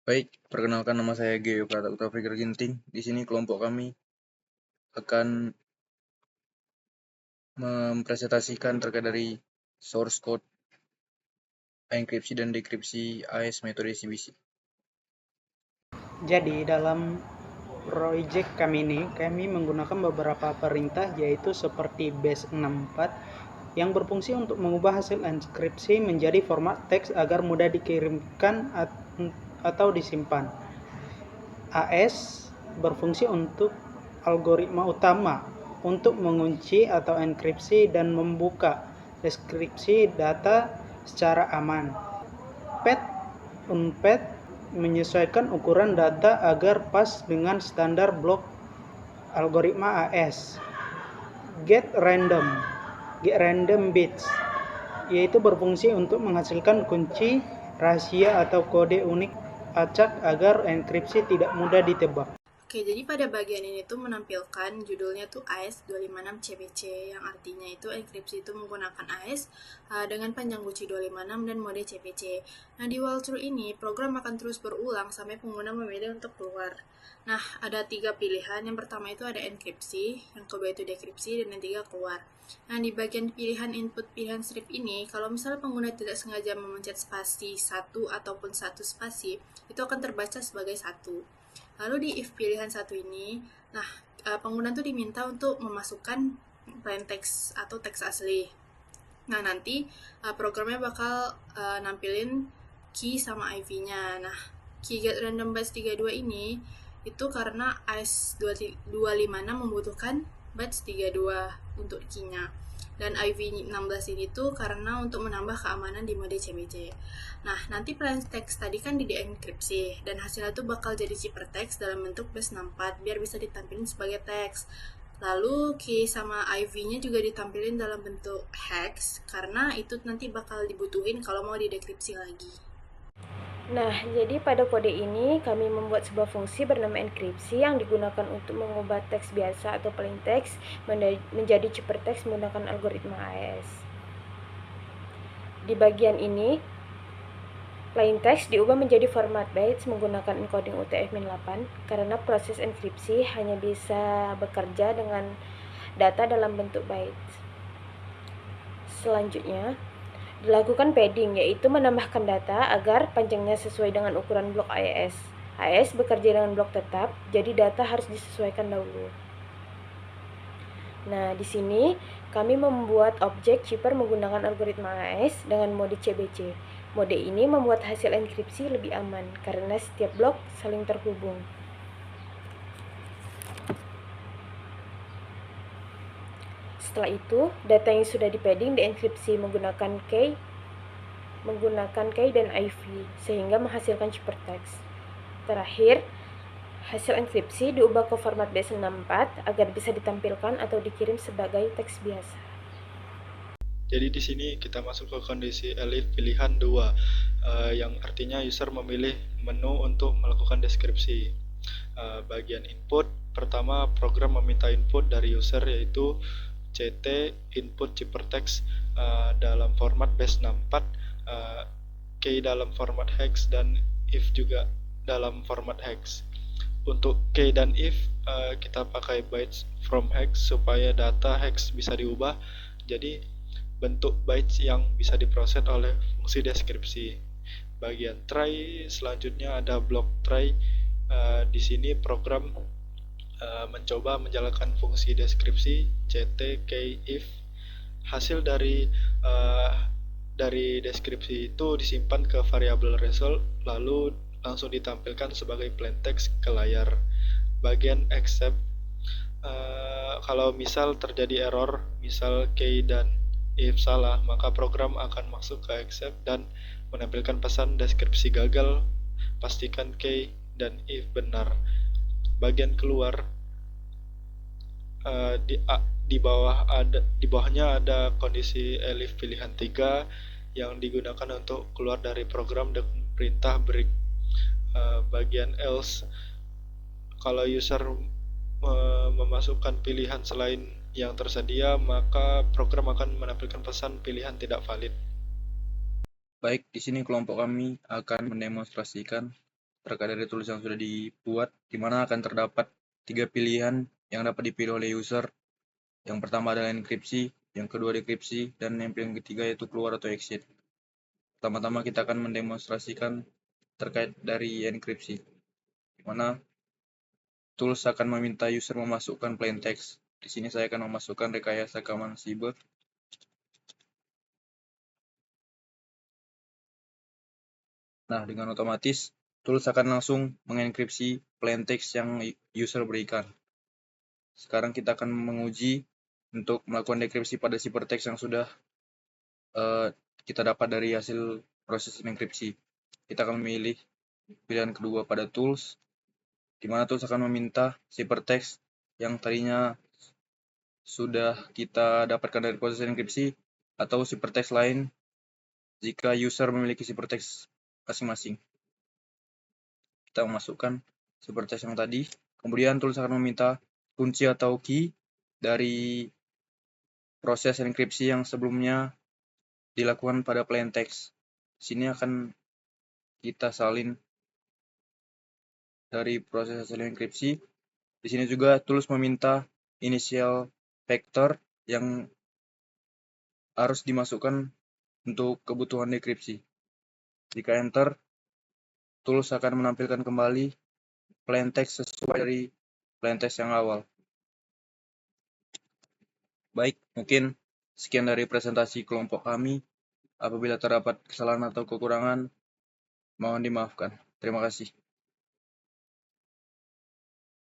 Baik, perkenalkan nama saya Geo Pratapta Fikir Ginting. Di sini kelompok kami akan mempresentasikan terkait dari source code, enkripsi dan dekripsi AES metode CBC. Jadi dalam project kami ini, kami menggunakan beberapa perintah yaitu seperti base 64 yang berfungsi untuk mengubah hasil enkripsi menjadi format teks agar mudah dikirimkan atau disimpan. AS berfungsi untuk algoritma utama untuk mengunci atau enkripsi dan membuka deskripsi data secara aman. Pad Unpad menyesuaikan ukuran data agar pas dengan standar blok algoritma AES. Get random bits yaitu berfungsi untuk menghasilkan kunci rahasia atau kode unik acak agar enkripsi tidak mudah ditebak. Oke, jadi pada bagian ini tuh menampilkan judulnya tuh AES 256CBC yang artinya itu enkripsi itu menggunakan AES dengan panjang kunci 256 dan mode CBC. Nah, di walkthrough ini program akan terus berulang sampai pengguna memilih untuk keluar. Nah, ada 3 pilihan. Yang pertama itu ada enkripsi, yang kedua itu dekripsi, dan yang ketiga keluar. Nah, di bagian pilihan input pilihan strip ini, kalau misalnya pengguna tidak sengaja memencet spasi 1 ataupun 1 spasi, itu akan terbaca sebagai 1. Lalu di if pilihan satu ini, pengguna tuh diminta untuk memasukkan plain text atau teks asli. Nah, nanti programnya bakal nampilin key sama IV-nya. Nah, key get random bytes 32 ini itu karena AES 256 membutuhkan bytes 32 untuk key-nya. Dan IV16 ini tuh karena untuk menambah keamanan di mode CBC. Nah, nanti plain text tadi kan di-enkripsi dan hasilnya tuh bakal jadi ciphertext dalam bentuk base 64 biar bisa ditampilkan sebagai teks. Lalu key sama IV-nya juga ditampilkan dalam bentuk hex karena itu nanti bakal dibutuhin kalau mau didekripsi lagi. Nah, jadi pada kode ini kami membuat sebuah fungsi bernama enkripsi yang digunakan untuk mengubah teks biasa atau plain text menjadi ciphertext menggunakan algoritma AES. Di bagian ini, plain text diubah menjadi format bytes menggunakan encoding UTF-8 karena proses enkripsi hanya bisa bekerja dengan data dalam bentuk bytes. Selanjutnya, dilakukan padding, yaitu menambahkan data agar panjangnya sesuai dengan ukuran blok AES. AES bekerja dengan blok tetap, jadi data harus disesuaikan dahulu. Nah, di sini kami membuat objek chipper menggunakan algoritma AES dengan mode CBC. Mode ini membuat hasil enkripsi lebih aman karena setiap blok saling terhubung. Setelah itu, data yang sudah di-padding dienkripsi menggunakan key dan IV sehingga menghasilkan ciphertext. Terakhir, hasil enkripsi diubah ke format base64 agar bisa ditampilkan atau dikirim sebagai teks biasa. Jadi di sini kita masuk ke kondisi elif pilihan 2 yang artinya user memilih menu untuk melakukan deskripsi. Bagian input, pertama program meminta input dari user yaitu CT input ciphertext dalam format base64, key dalam format hex, dan if juga dalam format hex. Untuk key dan if kita pakai bytes from hex supaya data hex bisa diubah jadi bentuk bytes yang bisa diproses oleh fungsi deskripsi. Bagian try selanjutnya ada blok try. Di sini program mencoba menjalankan fungsi deskripsi ct key if. Hasil dari deskripsi itu disimpan ke variabel result lalu langsung ditampilkan sebagai plain text ke layar. Bagian except, kalau misal terjadi error, misal key dan if salah, maka program akan masuk ke except dan menampilkan pesan deskripsi gagal, pastikan key dan if benar. Bagian keluar, di bawahnya ada kondisi elif pilihan 3 yang digunakan untuk keluar dari program dengan perintah break. Bagian else, kalau user memasukkan pilihan selain yang tersedia, maka program akan menampilkan pesan pilihan tidak valid. Baik, di sini kelompok kami akan mendemonstrasikan terkait dari tools yang sudah dibuat, di mana akan terdapat 3 pilihan yang dapat dipilih oleh user. Yang pertama adalah enkripsi, yang kedua dekripsi, dan yang ketiga yaitu keluar atau exit. Pertama-tama kita akan mendemonstrasikan terkait dari enkripsi, di mana tools akan meminta user memasukkan plain text. Di sini saya akan memasukkan rekayasa keamanan siber. Nah, dengan otomatis, tools akan langsung mengenkripsi plain text yang user berikan. Sekarang kita akan menguji untuk melakukan dekripsi pada ciphertext yang sudah kita dapat dari hasil proses enkripsi. Kita akan memilih pilihan kedua pada tools, di mana tools akan meminta ciphertext yang tadinya sudah kita dapatkan dari proses enkripsi atau ciphertext lain jika user memiliki ciphertext masing-masing. Kita memasukkan ciphertext yang tadi, kemudian tools akan meminta kunci atau key dari proses enkripsi yang sebelumnya dilakukan pada plain text. Di sini akan kita salin dari proses hasil enkripsi. Di sini juga tools meminta initial vector yang harus dimasukkan untuk kebutuhan dekripsi. Jika enter, tools akan menampilkan kembali plain text sesuai dari plain text yang awal. Baik, mungkin sekian dari presentasi kelompok kami. Apabila terdapat kesalahan atau kekurangan, mohon dimaafkan. Terima kasih.